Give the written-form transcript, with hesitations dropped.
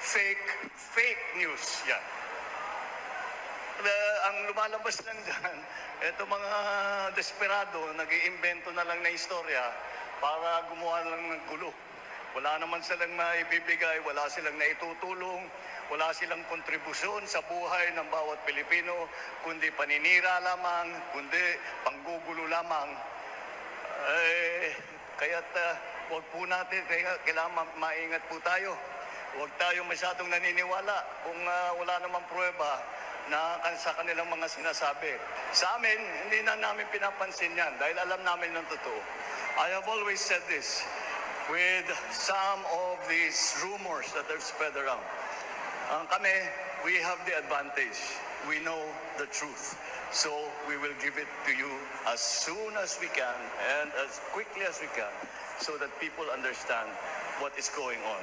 fake news yan. Ang lumalabas lang dyan, ito mga desperado, nag-iimbento na lang na istorya para gumawa lang ng gulo. Wala naman silang maibibigay, wala silang naitutulong, wala silang kontribusyon sa buhay ng bawat Pilipino, kundi paninira lamang, kundi panggugulo lamang. Kaya't huwag po natin, kailangan maingat po tayo. Huwag tayo masyadong naniniwala kung wala namang pruweba na sa kanilang mga sinasabi. Sa amin, hindi na namin pinapansin yan dahil alam namin ng totoo. I have always said this with some of these rumors that have spread around. Kami, we have the advantage. We know the truth. So we will give it to you as soon as we can and as quickly as we can so that people understand what is going on.